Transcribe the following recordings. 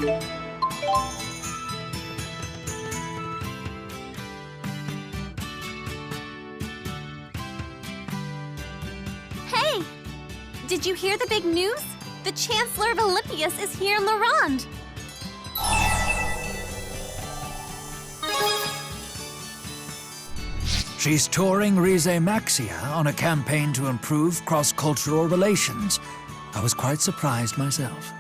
Hey! Did you hear the big news? The Chancellor of Olympius is here in La Ronde. She's touring Rieze Maxia on a campaign to improve cross-cultural relations. I was quite surprised myself.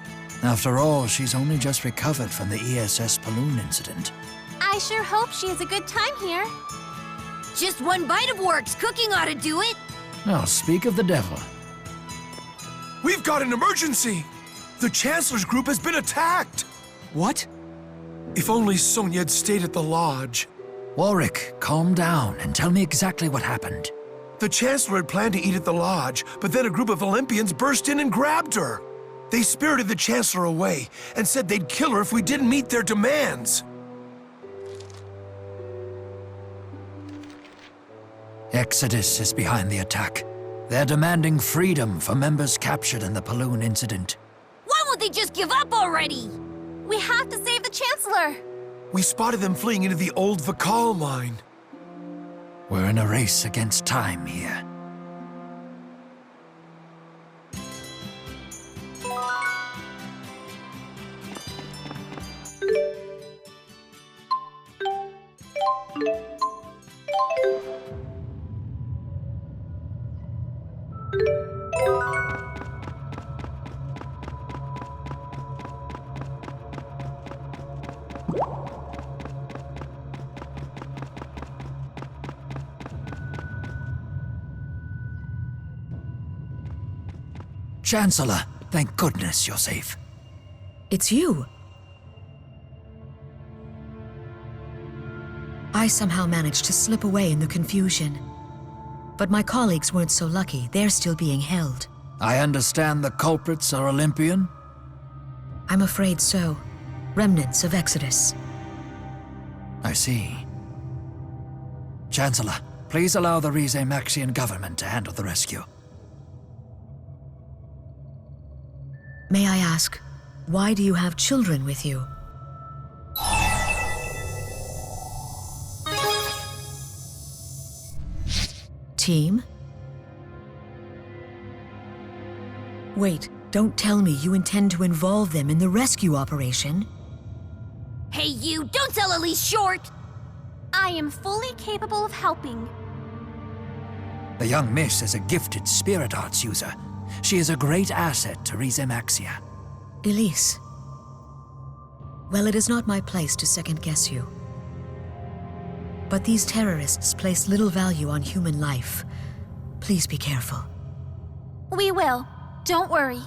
After all, she's only just recovered from the ESS balloon incident. I sure hope she has a good time here. Just one bite of works. Cooking ought to do it. Now, speak of the devil. We've got an emergency! The Chancellor's group has been attacked! What? If only Sonia had stayed at the lodge. Warwick, calm down and tell me exactly what happened. The Chancellor had planned to eat at the lodge, but then a group of Olympians burst in and grabbed her. They spirited the Chancellor away and said they'd kill her if we didn't meet their demands. Exodus is behind the attack. They're demanding freedom for members captured in the balloon incident. Why won't they just give up already? We have to save the Chancellor. We spotted them fleeing into the old Vakal mine. We're in a race against time here. Chancellor, thank goodness you're safe. It's you. I somehow managed to slip away in the confusion. But my colleagues weren't so lucky. They're still being held. I understand the culprits are Elympion? I'm afraid so. Remnants of Exodus. I see. Chancellor, please allow the Rieze Maxian government to handle the rescue. May I ask, why do you have children with you? Team? Wait, don't tell me you intend to involve them in the rescue operation. Hey, you! Don't sell Elise short! I am fully capable of helping. The young miss is a gifted spirit arts user. She is a great asset to Rieze Maxia. Elise. Well, it is not my place to second-guess you. But these terrorists place little value on human life. Please be careful. We will. Don't worry.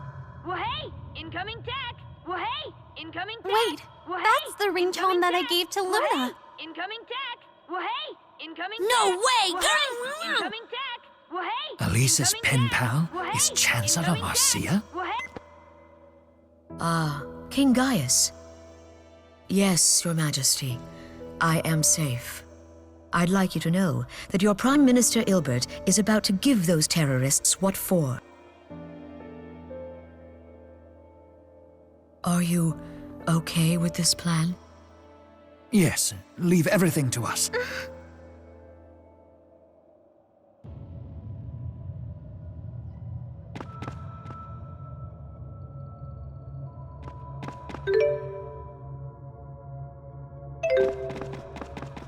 Well, hey! Incoming text! Well, hey! Incoming text! Wait, that's the ringtone that I gave to Luna. Incoming text! Well, hey! Incoming text! No way! Incoming text! Well, hey! Elise's pen pal is Chancellor Marcia? Ah, King Gaius. Yes, Your Majesty. I am safe. I'd like you to know that your Prime Minister Ilbert is about to give those terrorists what for. Are you okay with this plan? Yes, leave everything to us.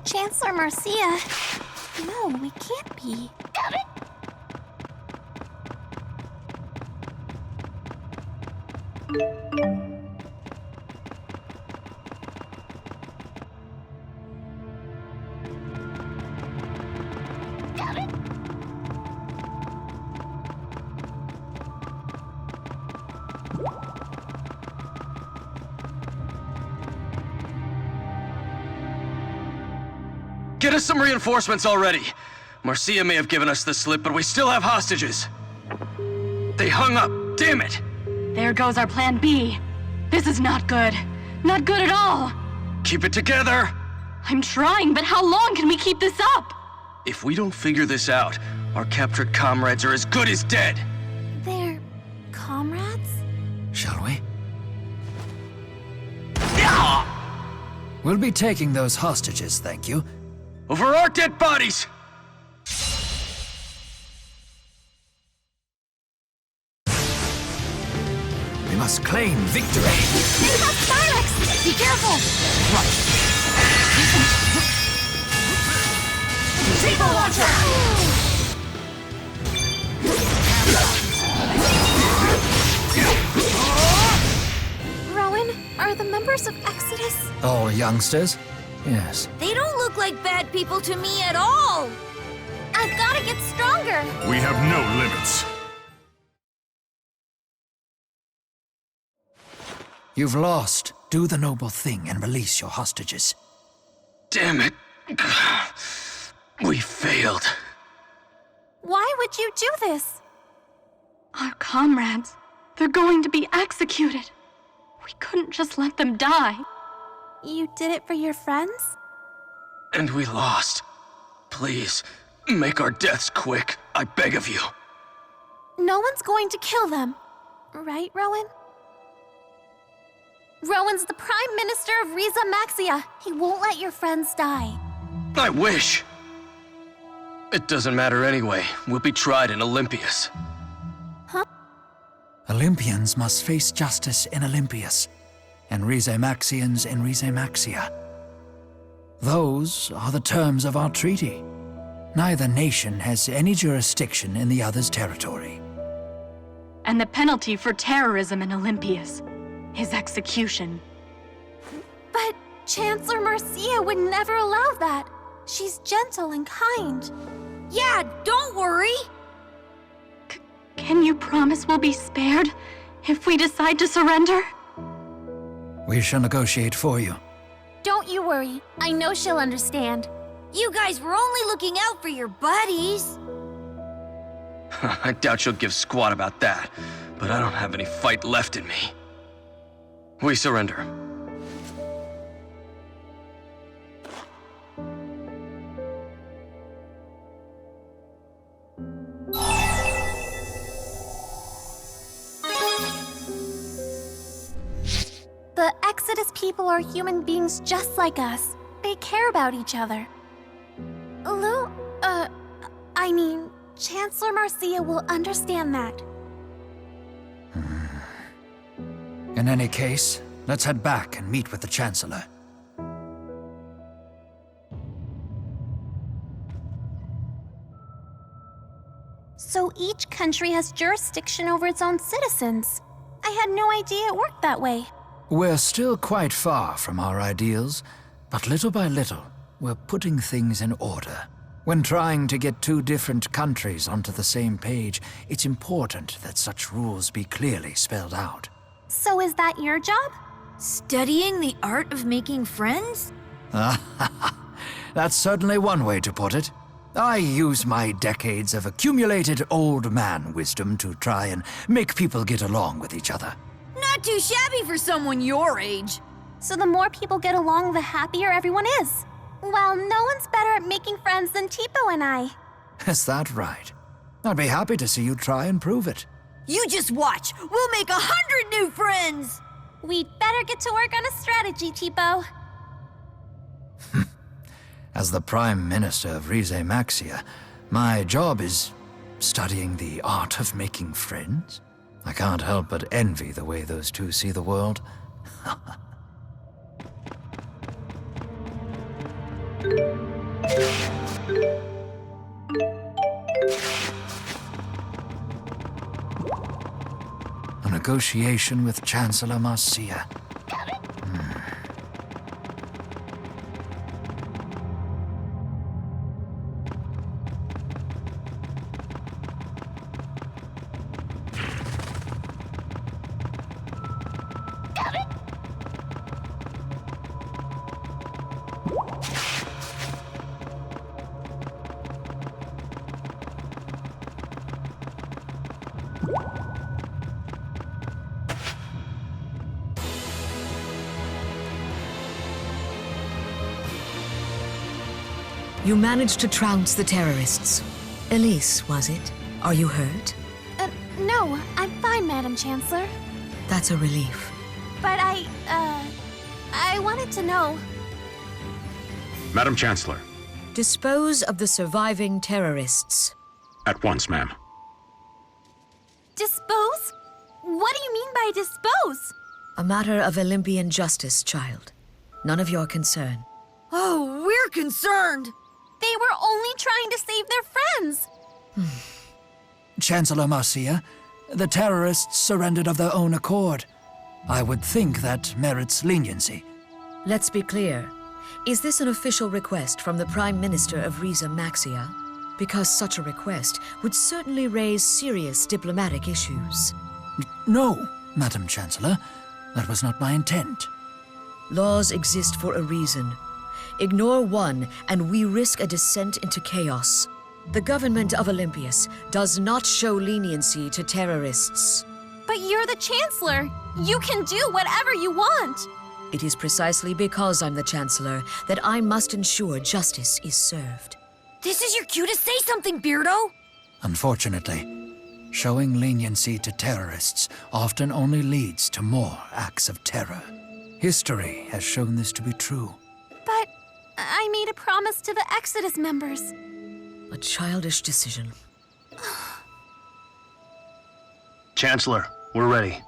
Chancellor Marcia. No, we can't be. Got it! Got it! Get us some reinforcements already. Marcia may have given us the slip, but we still have hostages. They hung up. Damn it! There goes our plan B. This is not good. Not good at all. Keep it together! I'm trying, but how long can we keep this up? If we don't figure this out, our captured comrades are as good as dead. They're comrades? Shall we? We'll be taking those hostages, thank you. Over our dead bodies! We must claim victory. They have Silex! Be careful! Triple launcher! Rowan, are the members of Exodus? All youngsters? Yes. They don't look like bad people to me at all! I've gotta get stronger! We have no limits. You've lost. Do the noble thing and release your hostages. Damn it. We failed. Why would you do this? Our comrades, they're going to be executed. We couldn't just let them die. You did it for your friends? And we lost. Please, make our deaths quick. I beg of you. No one's going to kill them. Right, Rowan? Rowan's the Prime Minister of Rieze Maxia. He won't let your friends die. I wish. It doesn't matter anyway. We'll be tried in Olympius. Olympians must face justice in Olympius, and Rieze Maxians in Rieze Maxia. Those are the terms of our treaty. Neither nation has any jurisdiction in the other's territory. And the penalty for terrorism in Olympius is execution. But Chancellor Marcia would never allow that. She's gentle and kind. Yeah, don't worry. Can you promise we'll be spared if we decide to surrender? We shall negotiate for you. Don't you worry. I know she'll understand. You guys were only looking out for your buddies. I doubt she'll give squat about that, but I don't have any fight left in me. We surrender. The Exodus people are human beings just like us. They care about each other. Chancellor Marcia will understand that. In any case, let's head back and meet with the Chancellor. So each country has jurisdiction over its own citizens. I had no idea it worked that way. We're still quite far from our ideals, but little by little, we're putting things in order. When trying to get two different countries onto the same page, it's important that such rules be clearly spelled out. So is that your job? Studying the art of making friends? That's certainly one way to put it. I use my decades of accumulated old man wisdom to try and make people get along with each other. Not too shabby for someone your age. So the more people get along, the happier everyone is. Well, no one's better at making friends than Tipo and I. Is that right? I'd be happy to see you try and prove it. You just watch. We'll make 100 new friends. We'd better get to work on a strategy, Tipo. As the Prime Minister of Rieze Maxia, my job is studying the art of making friends. I can't help but envy the way those two see the world. A negotiation with Chancellor Marcia. You managed to trounce the terrorists. Elise, was it? Are you hurt? No, I'm fine, Madam Chancellor. That's a relief. But I wanted to know, Madam Chancellor. Dispose of the surviving terrorists. At once, ma'am. Dispose? What do you mean by dispose? A matter of Olympian justice, child. None of your concern. Oh, we're concerned! They were only trying to save their friends. Chancellor Marcia, the terrorists surrendered of their own accord. I would think that merits leniency. Let's be clear. Is this an official request from the Prime Minister of Rieze Maxia? Because such a request would certainly raise serious diplomatic issues. No, Madam Chancellor. That was not my intent. Laws exist for a reason. Ignore one, and we risk a descent into chaos. The government of Olympius does not show leniency to terrorists. But you're the Chancellor. You can do whatever you want. It is precisely because I'm the Chancellor that I must ensure justice is served. This is your cue to say something, Beardo! Unfortunately, showing leniency to terrorists often only leads to more acts of terror. History has shown this to be true. But I made a promise to the Exodus members. A childish decision. Chancellor, we're ready.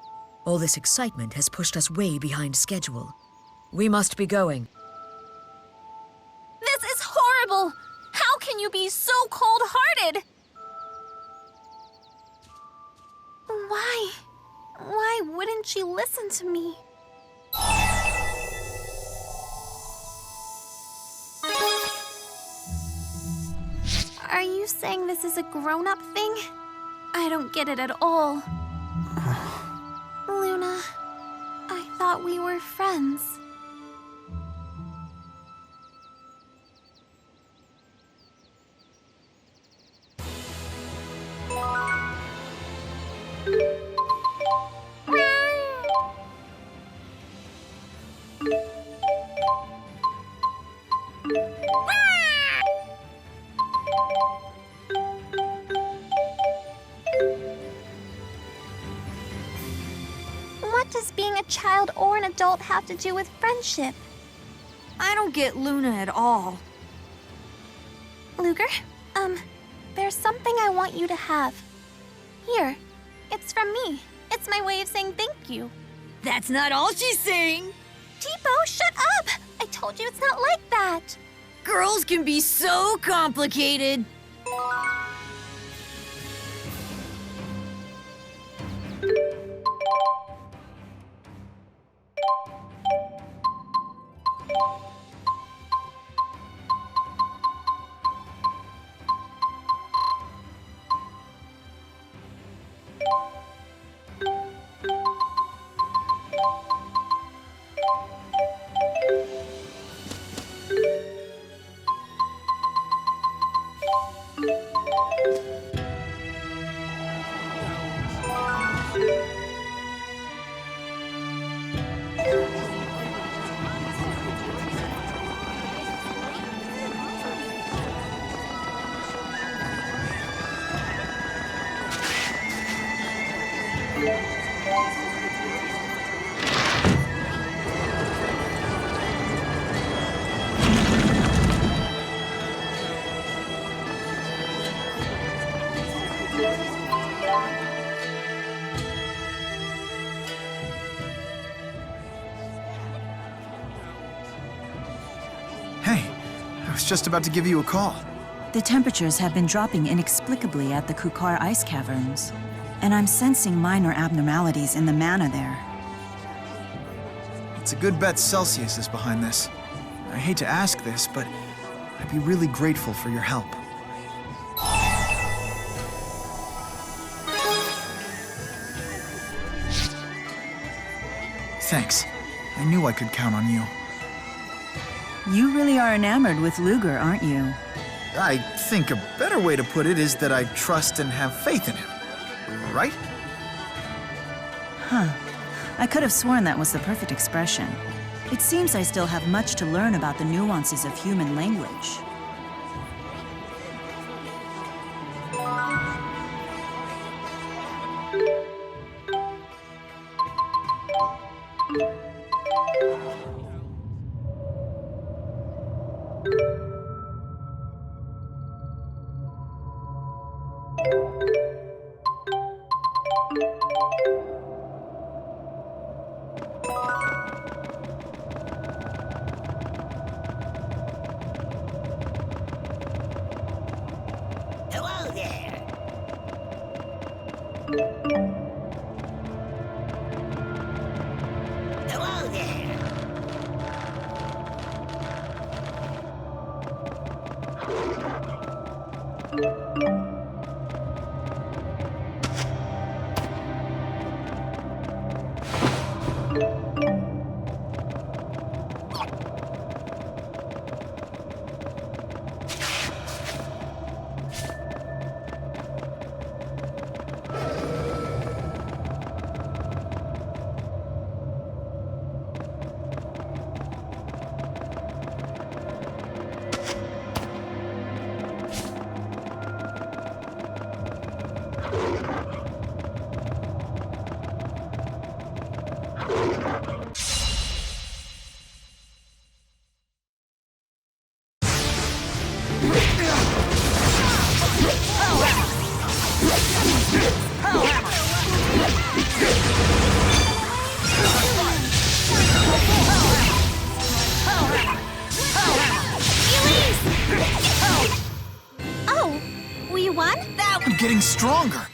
All this excitement has pushed us way behind schedule. We must be going. This is horrible! How can you be so cold-hearted? Why wouldn't she listen to me? Are you saying this is a grown-up thing? I don't get it at all. Luna, I thought we were friends. What does being a child or an adult have to do with friendship? I don't get Luna at all. Luger, there's something I want you to have. Here, it's from me. It's my way of saying thank you. That's not all she's saying! Tipo, shut up! I told you it's not like that. Girls can be so complicated! Hey, I was just about to give you a call. The temperatures have been dropping inexplicably at the Kukar ice caverns, and I'm sensing minor abnormalities in the mana there. It's a good bet Celsius is behind this. I hate to ask this, but I'd be really grateful for your help. Thanks. I knew I could count on you. You really are enamored with Luger, aren't you? I think a better way to put it is that I trust and have faith in him. Right? Huh. I could have sworn that was the perfect expression. It seems I still have much to learn about the nuances of human language. Hello there. Hello there. Oh, we won? I'm getting stronger.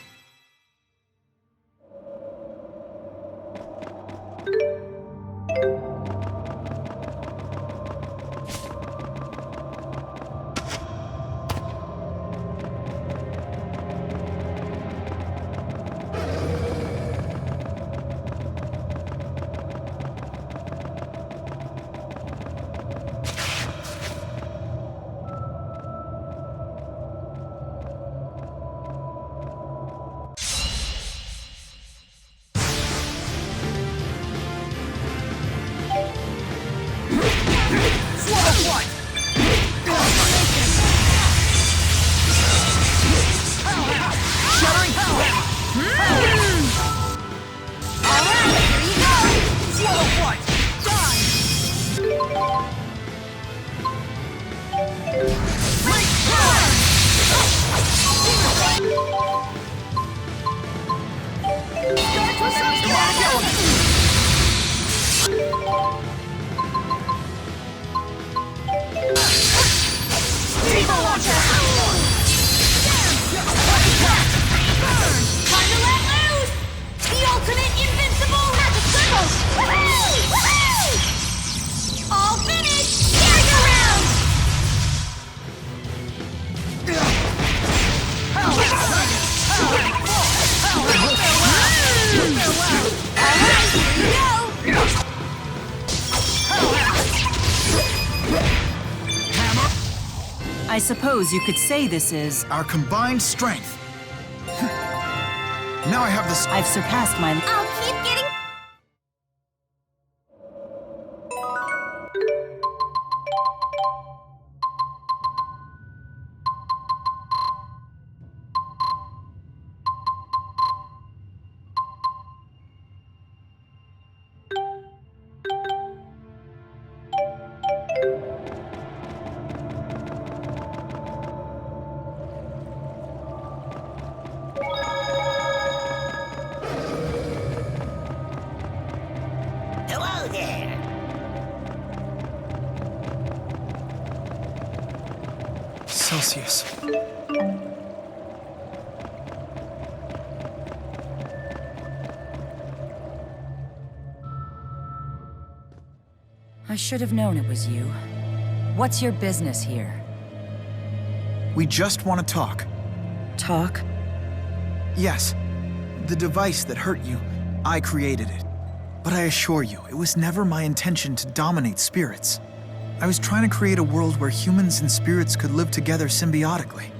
I suppose you could say this is... Our combined strength. Now I have this... I've surpassed my... I'll keep getting... Hello there. Celsius. I should have known it was you. What's your business here? We just want to talk. Talk? Yes. The device that hurt you, I created it. But I assure you, it was never my intention to dominate spirits. I was trying to create a world where humans and spirits could live together symbiotically.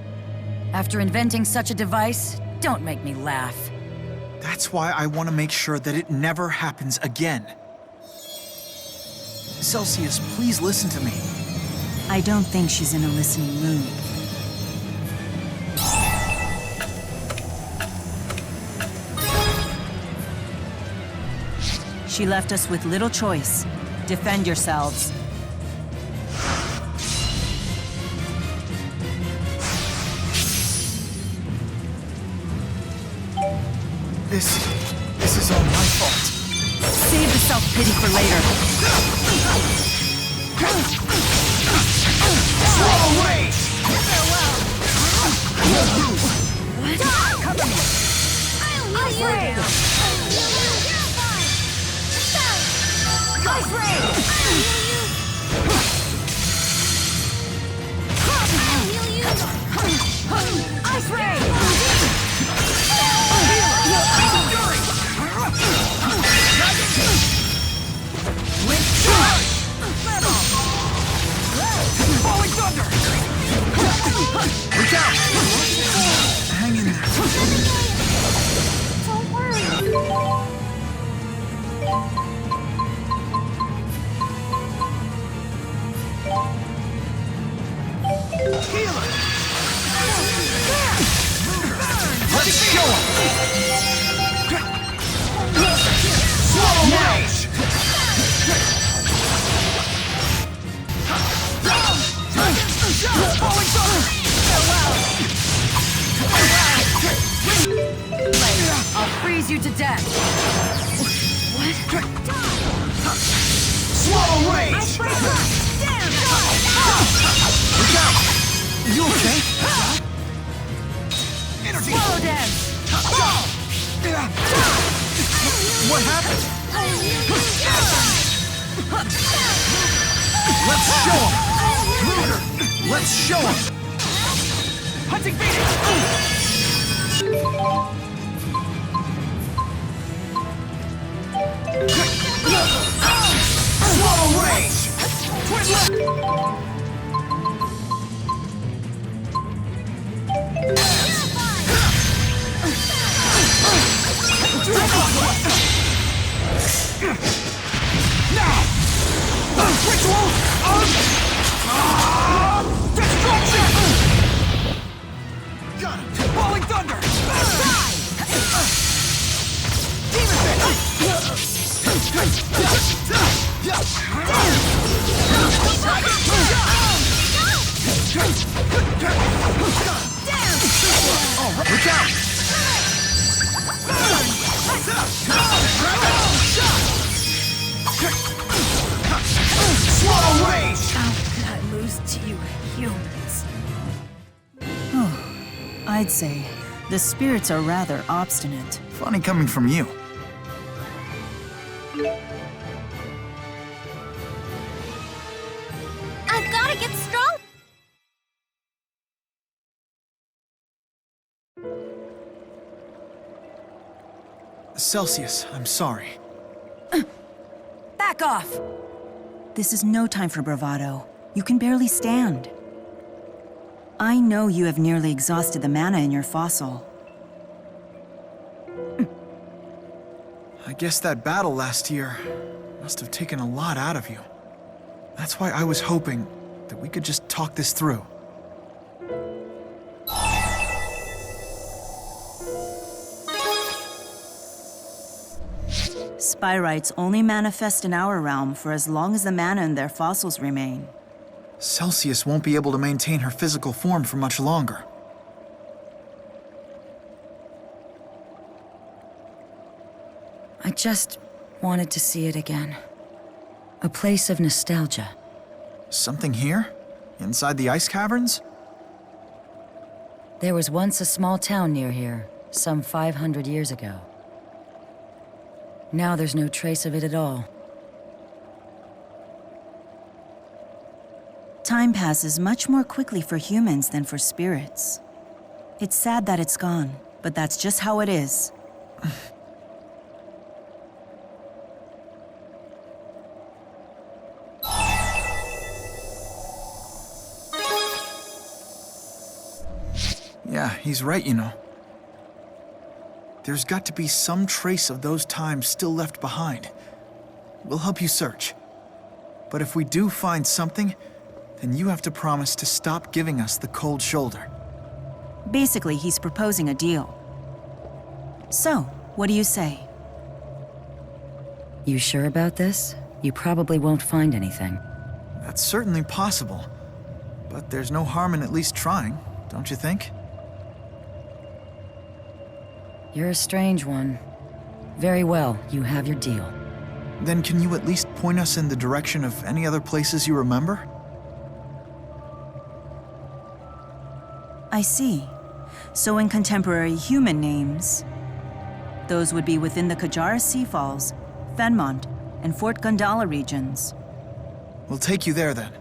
After inventing such a device, don't make me laugh. That's why I want to make sure that it never happens again. Celsius, please listen to me. I don't think she's in a listening mood. She left us with little choice. Defend yourselves. This is all my fault. Save the self-pity for later. Swallow rage! Farewell! What? Cover me! Ice Ray! Ice Ray! Ice Ray! Falling thunder! Look out! Hang in there. Don't worry. Healer! Let's show him! Swallow rage! Falling thunder! I'll freeze you to death. What? Swallow rage! Look out! You okay? Energy! Swallow dance. What happened? Let's show him! Let's show him! Hunting Swallow rage! Twin left! Now! Ritual of destruction! Got him! Falling thunder! Look out! Swallow rage! How could I lose to you humans? I'd say the spirits are rather obstinate. Funny coming from you. I've got to get strong. Celsius, I'm sorry. Back off! This is no time for bravado. You can barely stand. I know you have nearly exhausted the mana in your fossil. I guess that battle last year must have taken a lot out of you. That's why I was hoping that we could just talk this through. Spyrites only manifest in our realm for as long as the mana in their fossils remain. Celsius won't be able to maintain her physical form for much longer. I just wanted to see it again. A place of nostalgia. Something here? Inside the ice caverns? There was once a small town near here, some 500 years ago. Now there's no trace of it at all. Time passes much more quickly for humans than for spirits. It's sad that it's gone, but that's just how it is. Yeah, he's right, you know. There's got to be some trace of those times still left behind. We'll help you search. But if we do find something, then you have to promise to stop giving us the cold shoulder. Basically, he's proposing a deal. So, what do you say? You sure about this? You probably won't find anything. That's certainly possible. But there's no harm in at least trying, don't you think? You're a strange one. Very well, you have your deal. Then can you at least point us in the direction of any other places you remember? I see. So in contemporary human names, those would be within the Kajara Sea Falls, Fenmont, and Fort Gundala regions. We'll take you there then.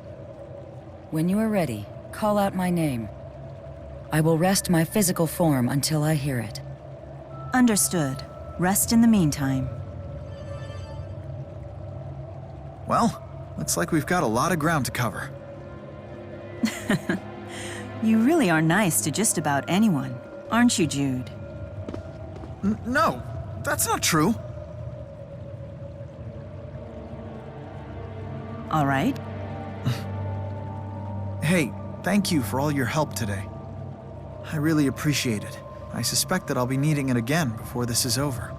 When you are ready, call out my name. I will rest my physical form until I hear it. Understood. Rest in the meantime. Well, looks like we've got a lot of ground to cover. You really are nice to just about anyone, aren't you, Jude? No, that's not true. All right. Hey, thank you for all your help today. I really appreciate it. I suspect that I'll be needing it again before this is over.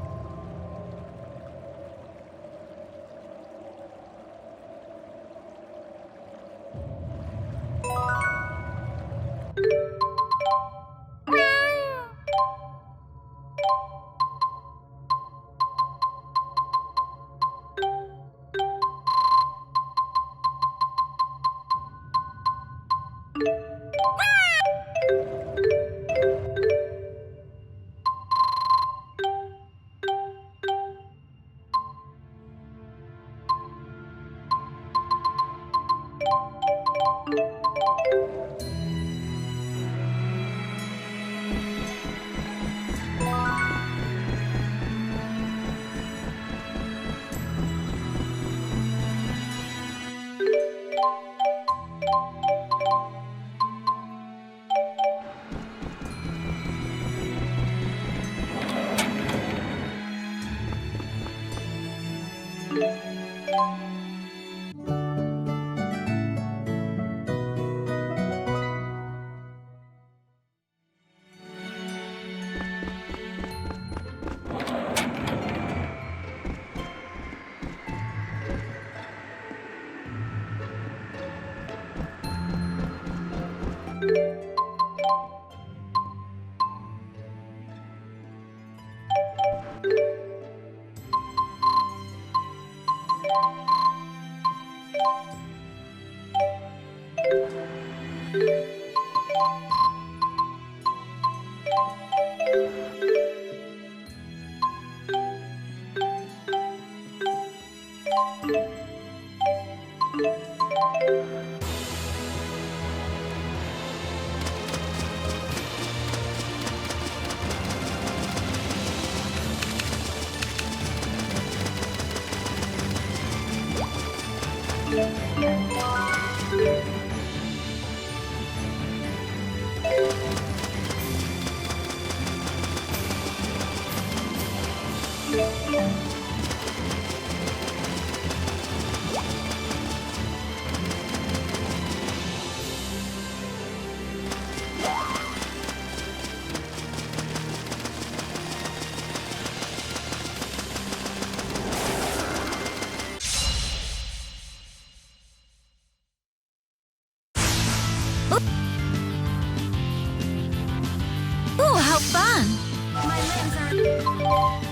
Ooh, how fun! My limbs are...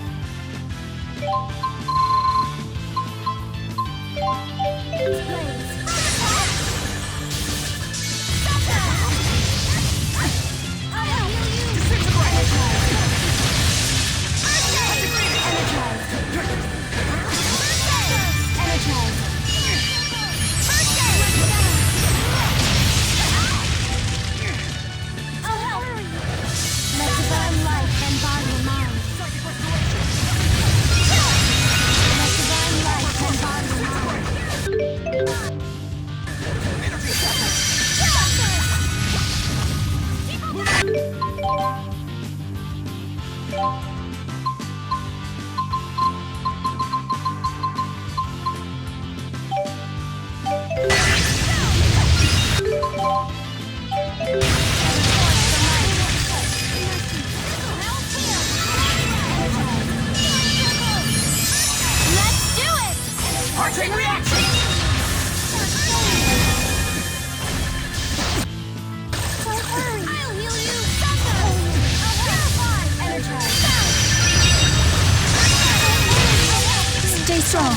song.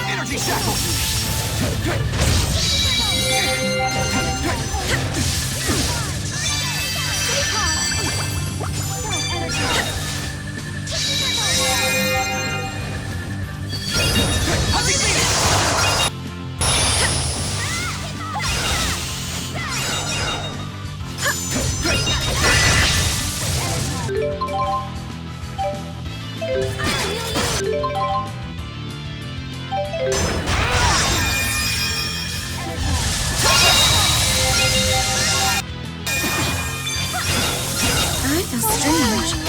Energy shackle! I feel strange.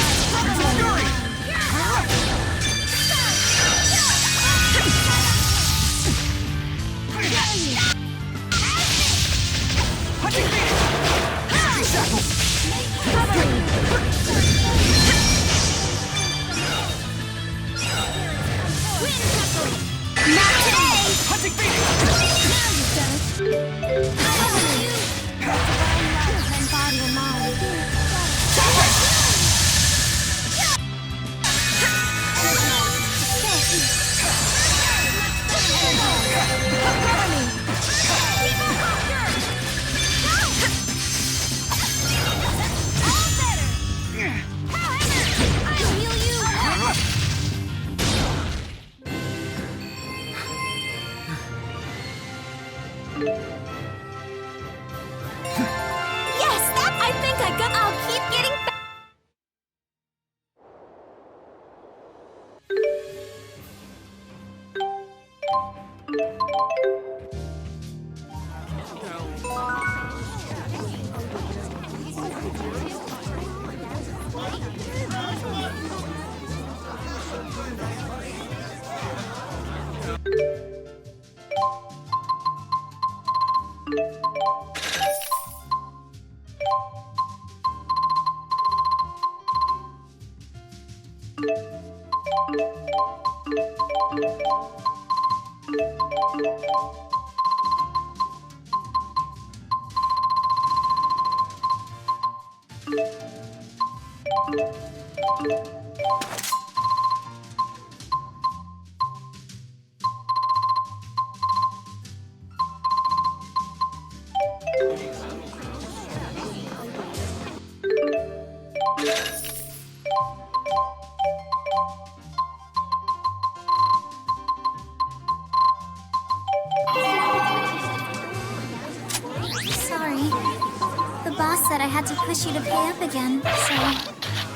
I had to push you to pay up again, so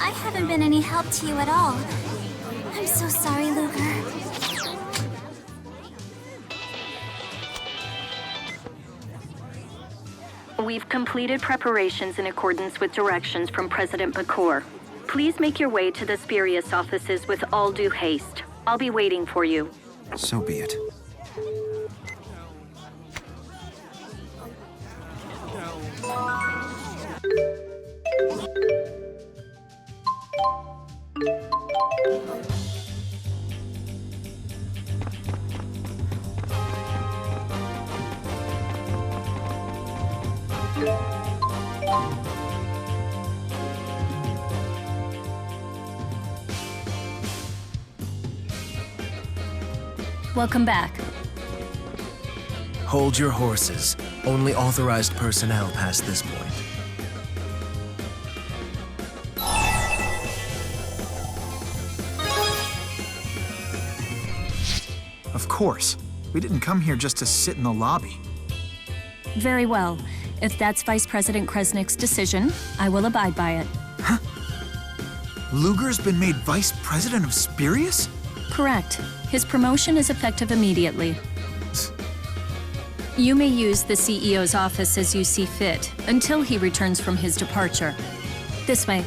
I haven't been any help to you at all. I'm so sorry, Luger. We've completed preparations in accordance with directions from President McClure. Please make your way to the Spurious offices with all due haste. I'll be waiting for you. So be it. Welcome back. Hold your horses. Only authorized personnel past this point. Of course. We didn't come here just to sit in the lobby. Very well. If that's Vice President Kresnisk's decision, I will abide by it. Huh? Luger's been made Vice President of Spurious? Correct. His promotion is effective immediately. You may use the CEO's office as you see fit, until he returns from his departure. This way.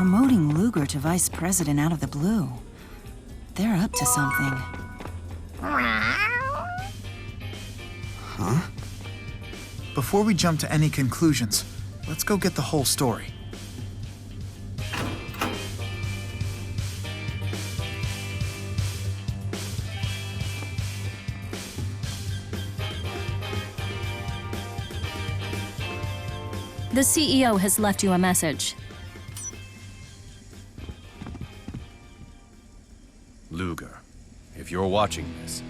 Promoting Luger to vice president out of the blue. They're up to something. Huh? Before we jump to any conclusions, let's go get the whole story. The CEO has left you a message. Luger, if you're watching this,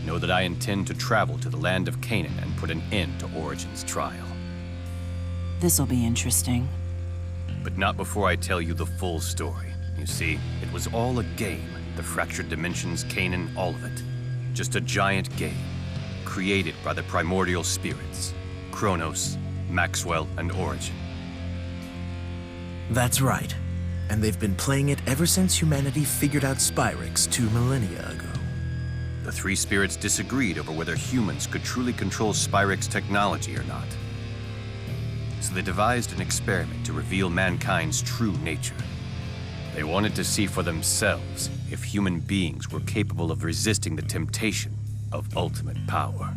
know that I intend to travel to the land of Canaan and put an end to Origin's trial. This'll be interesting. But not before I tell you the full story. You see, it was all a game. The fractured dimensions, Canaan, all of it. Just a giant game, created by the primordial spirits. Kronos, Maxwell, and Origin. That's right. And they've been playing it ever since humanity figured out Spyrix 2 millennia ago. The three spirits disagreed over whether humans could truly control Spyrix technology or not. So they devised an experiment to reveal mankind's true nature. They wanted to see for themselves if human beings were capable of resisting the temptation of ultimate power.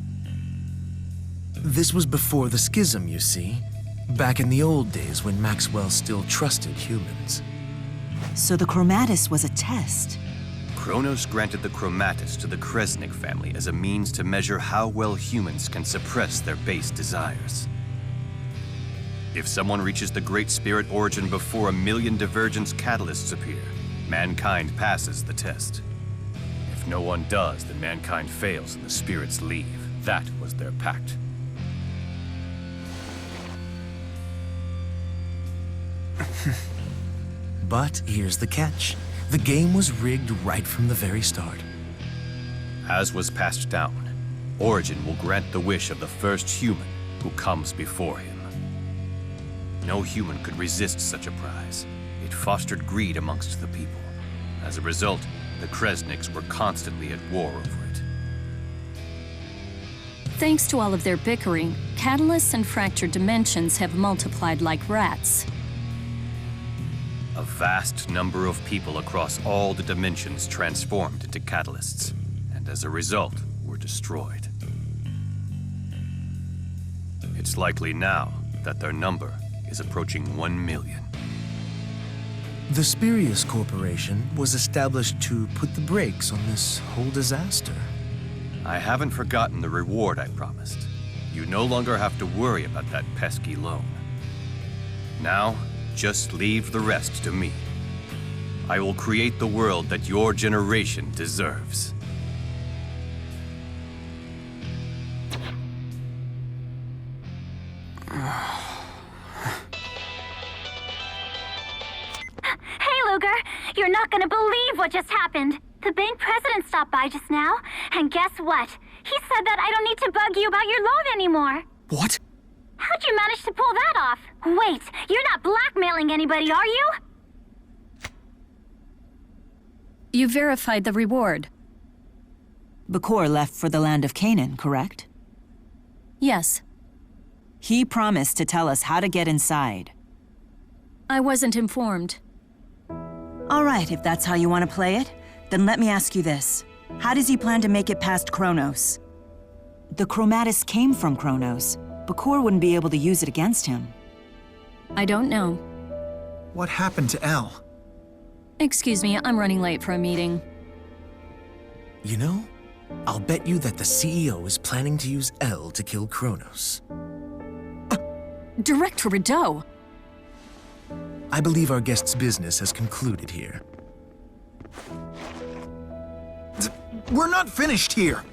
This was before the schism, you see. Back in the old days when Maxwell still trusted humans. So the Chromatus was a test. Kronos granted the Chromatus to the Kresnisk family as a means to measure how well humans can suppress their base desires. If someone reaches the Great Spirit Origin before 1 million divergence catalysts appear, mankind passes the test. If no one does, then mankind fails and the spirits leave. That was their pact. But here's the catch. The game was rigged right from the very start. As was passed down, Origin will grant the wish of the first human who comes before him. No human could resist such a prize. It fostered greed amongst the people. As a result, the Kresniks were constantly at war over it. Thanks to all of their bickering, catalysts and fractured dimensions have multiplied like rats. A vast number of people across all the dimensions transformed into catalysts, and as a result, were destroyed. It's likely now that their number is approaching 1 million. The Spirius Corporation was established to put the brakes on this whole disaster. I haven't forgotten the reward I promised. You no longer have to worry about that pesky loan. Now, just leave the rest to me. I will create the world that your generation deserves. Hey, Luger! You're not gonna believe what just happened. The bank president stopped by just now, and guess what? He said that I don't need to bug you about your loan anymore. What? How'd you manage to pull that off? Wait, you're not blackmailing anybody, are you? You verified the reward. Bakor left for the land of Canaan, correct? Yes. He promised to tell us how to get inside. I wasn't informed. All right, if that's how you want to play it, then let me ask you this. How does he plan to make it past Kronos? The Chromatus came from Kronos. Bakor wouldn't be able to use it against him. I don't know. What happened to Elle? Excuse me, I'm running late for a meeting. You know, I'll bet you that the CEO is planning to use Elle to kill Kronos. Director Rideau! I believe our guest's business has concluded here. We're not finished here!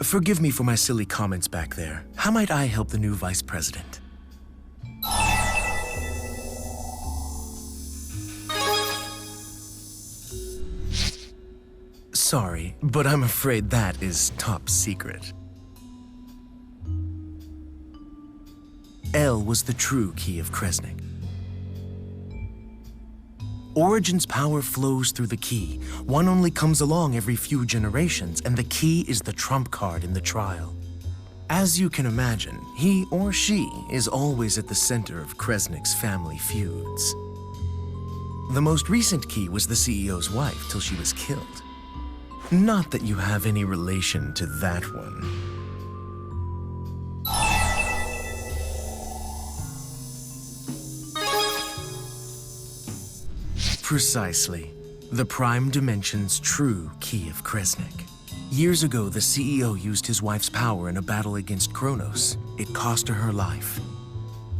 Forgive me for my silly comments back there. How might I help the new vice president? Sorry, but I'm afraid that is top secret. Elle was the true Key of Kresnisk. Origin's power flows through the key. One only comes along every few generations, and the key is the trump card in the trial. As you can imagine, he or she is always at the center of Kresnik's family feuds. The most recent key was the CEO's wife till she was killed. Not that you have any relation to that one. Precisely. The Prime Dimension's true Key of Kresnisk. Years ago, the CEO used his wife's power in a battle against Kronos. It cost her life.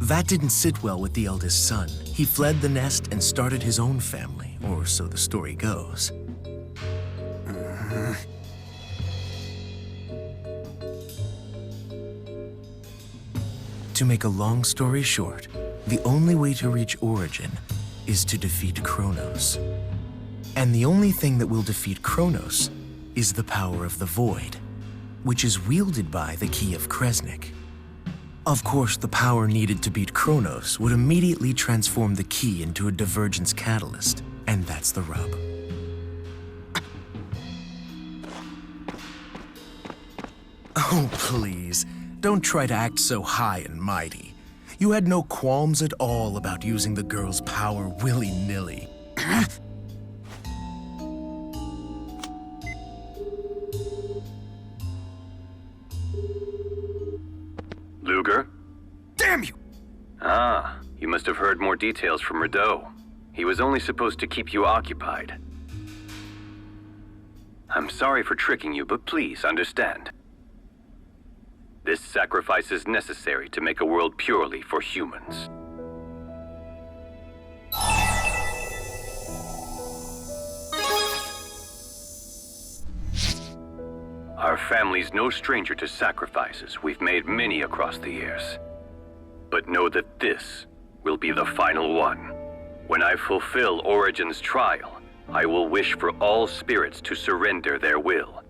That didn't sit well with the eldest son. He fled the nest and started his own family, or so the story goes. To make a long story short, the only way to reach Origin is to defeat Kronos. And the only thing that will defeat Kronos is the power of the Void, which is wielded by the Key of Kresnisk. Of course, the power needed to beat Kronos would immediately transform the key into a divergence catalyst, and that's the rub. Oh, please, don't try to act so high and mighty. You had no qualms at all about using the girl's power willy-nilly. Luger? Damn you! Ah, you must have heard more details from Rieze. He was only supposed to keep you occupied. I'm sorry for tricking you, but please understand. This sacrifice is necessary to make a world purely for humans. Our family's no stranger to sacrifices. We've made many across the years. But know that this will be the final one. When I fulfill Origin's trial, I will wish for all spirits to surrender their will.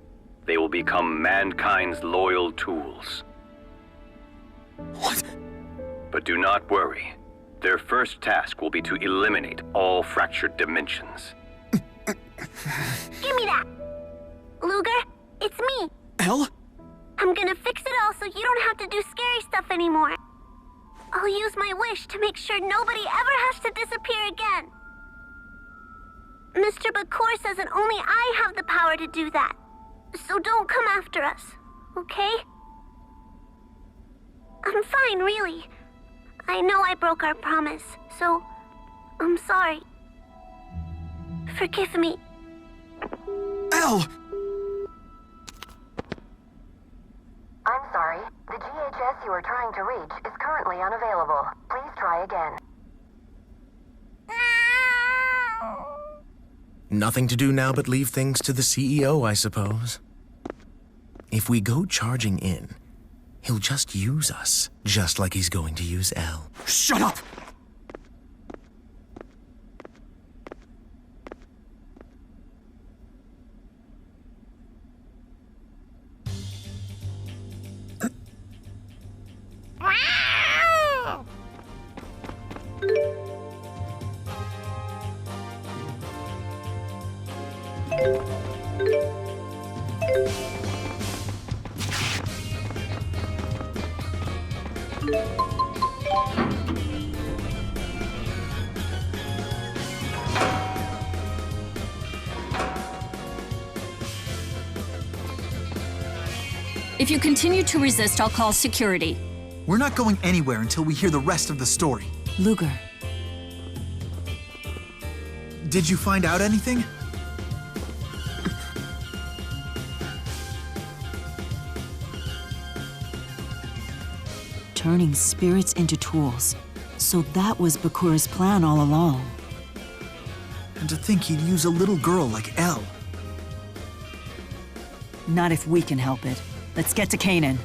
They will become mankind's loyal tools. What? But do not worry. Their first task will be to eliminate all fractured dimensions. Give me that! Luger, it's me. Elle? I'm gonna fix it all so you don't have to do scary stuff anymore. I'll use my wish to make sure nobody ever has to disappear again. Mr. Bakor says that only I have the power to do that. So don't come after us, okay? I'm fine, really. I know I broke our promise, so I'm sorry. Forgive me. Elle! I'm sorry. The GHS you are trying to reach is currently unavailable. Please try again. Nothing to do now but leave things to the CEO, I suppose. If we go charging in, he'll just use us, just like he's going to use Elle. Shut up! If you continue to resist, I'll call security. We're not going anywhere until we hear the rest of the story. Luger. Did you find out anything? Turning spirits into tools. So that was Bakur's plan all along. And to think he'd use a little girl like Elle. Not if we can help it. Let's get to Canaan.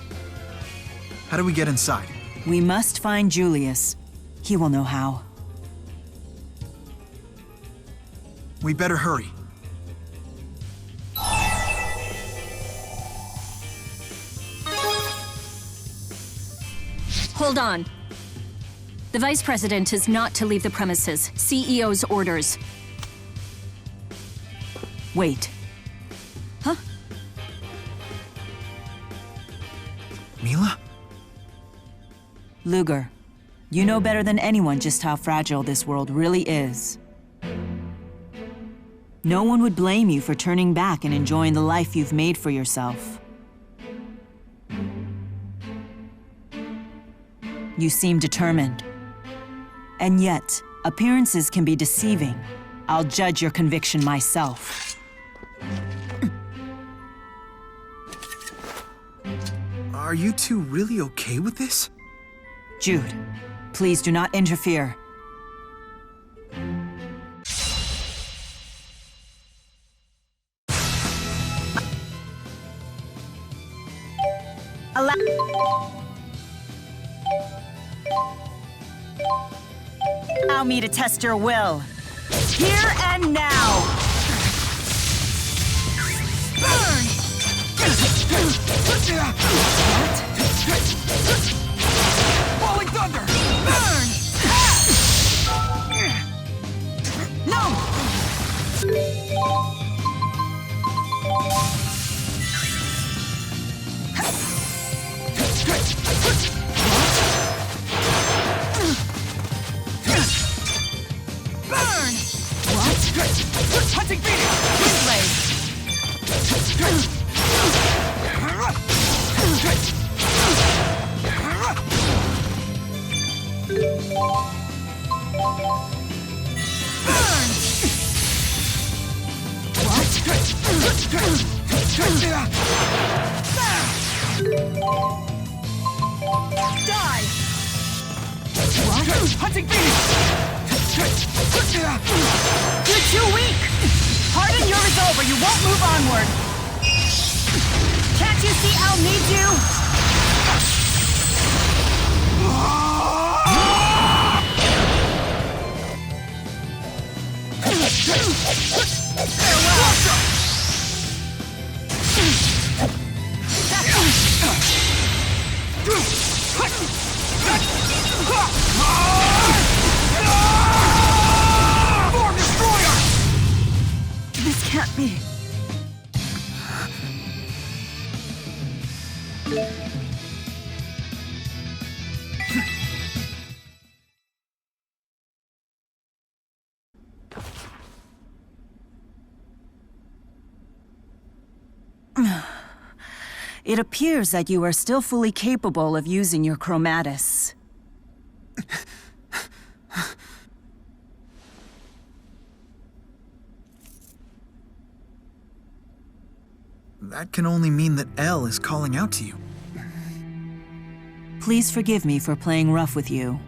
How do we get inside? We must find Julius. He will know how. We better hurry. Hold on. The Vice President is not to leave the premises. CEO's orders. Wait. Huh? Milla? Luger, you know better than anyone just how fragile this world really is. No one would blame you for turning back and enjoying the life you've made for yourself. You seem determined. And yet, appearances can be deceiving. I'll judge your conviction myself. Are you two really okay with this? Jude, please do not interfere. Allow me to test your will. Here and now! Burn! Falling thunder! Burn! No! Burn! What? Hunting Phoenix! Bisley! Burn! What? Die! What? Hunting Phoenix! You're too weak! Harden your resolve or you won't move onward! Can't you see Elle needs you? Form Destroyer! This can't be. It appears that you are still fully capable of using your chromatis. That can only mean that Elle is calling out to you. Please forgive me for playing rough with you.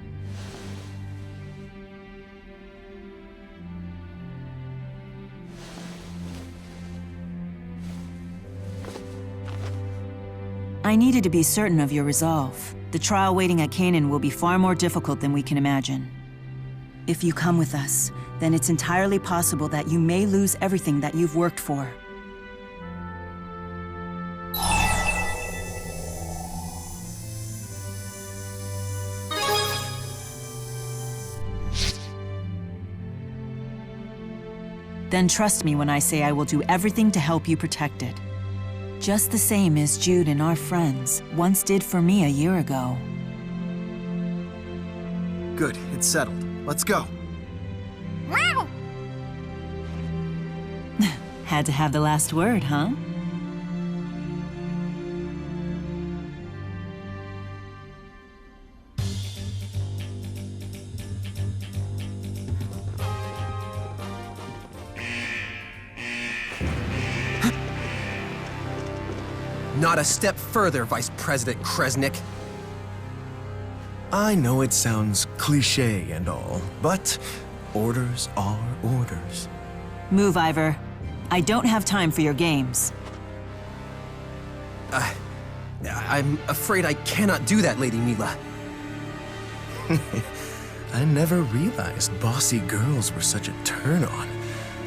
I needed to be certain of your resolve. The trial waiting at Canaan will be far more difficult than we can imagine. If you come with us, then it's entirely possible that you may lose everything that you've worked for. Then trust me when I say I will do everything to help you protect it. Just the same as Jude and our friends once did for me a year ago. Good, it's settled. Let's go. Wow! Had to have the last word, huh? Not a step further, Vice President Kresnisk. I know it sounds cliché and all, but orders are orders. Move, Ivor. I don't have time for your games. I'm afraid I cannot do that, Lady Milla. I never realized bossy girls were such a turn-on.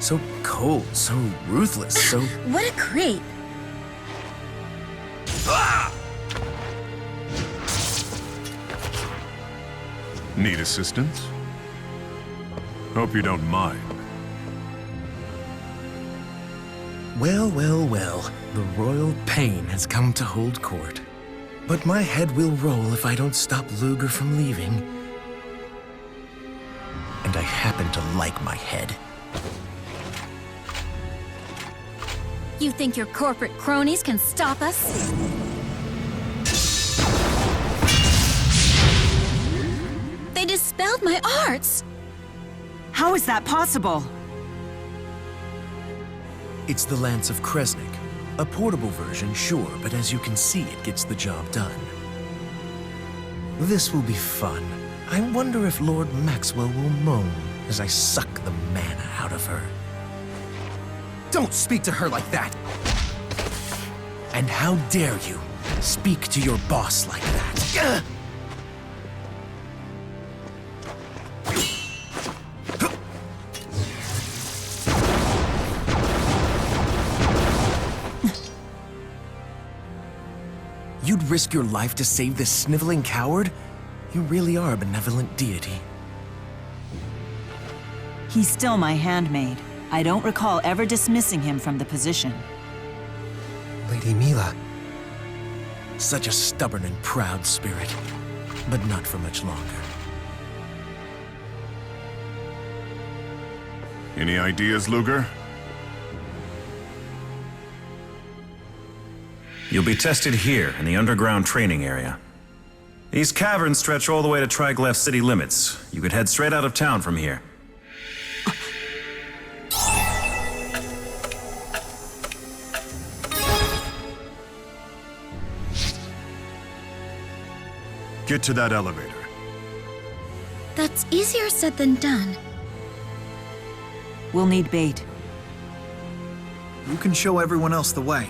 So cold, so ruthless, so... What a creep! Need assistance? Hope you don't mind. Well, well, well. The royal pain has come to hold court. But my head will roll if I don't stop Luger from leaving. And I happen to like my head. You think your corporate cronies can stop us? They dispelled my arts! How is that possible? It's the Lance of Kresnisk. A portable version, sure, but as you can see, it gets the job done. This will be fun. I wonder if Lord Maxwell will moan as I suck the mana out of her. Don't speak to her like that! And how dare you speak to your boss like that? You'd risk your life to save this sniveling coward? You really are a benevolent deity. He's still my handmaid. I don't recall ever dismissing him from the position. Lady Milla. Such a stubborn and proud spirit, but not for much longer. Any ideas, Luger? You'll be tested here in the underground training area. These caverns stretch all the way to Triglav city limits. You could head straight out of town from here. Get to that elevator. That's easier said than done. We'll need bait. You can show everyone else the way.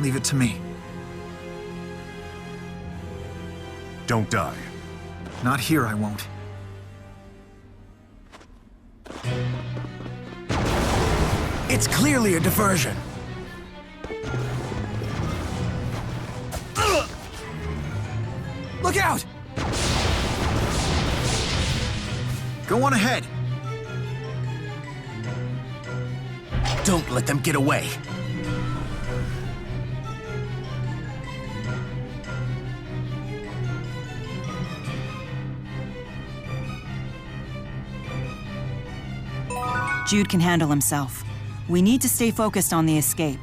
Leave it to me. Don't die. Not here, I won't. It's clearly a diversion. Look out! Go on ahead. Don't let them get away. Jude can handle himself. We need to stay focused on the escape.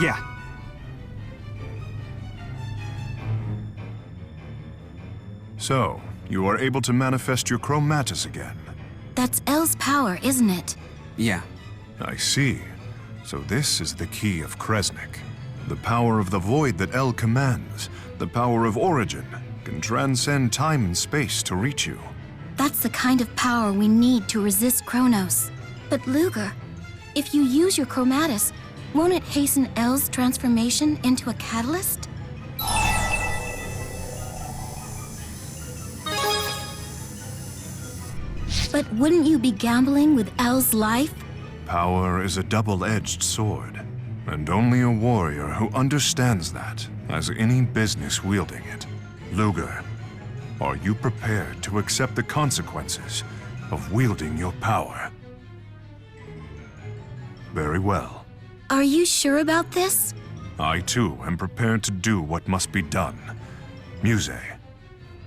Yeah. So, you are able to manifest your chromatis again. That's Elle's power, isn't it? Yeah. I see. So this is the Key of Kresnisk. The power of the void that Elle commands. The power of origin can transcend time and space to reach you. That's the kind of power we need to resist Kronos. But Luger, if you use your chromatis, won't it hasten Elle's transformation into a catalyst? But wouldn't you be gambling with Elle's life? Power is a double-edged sword, and only a warrior who understands that has any business wielding it. Luger, are you prepared to accept the consequences of wielding your power? Very well. Are you sure about this? I, too, am prepared to do what must be done. Muse,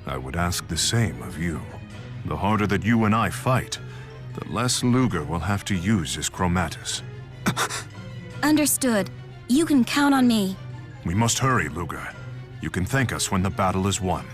I would ask the same of you. The harder that you and I fight, the less Luger will have to use his chromatis. Understood. You can count on me. We must hurry, Luger. You can thank us when the battle is won.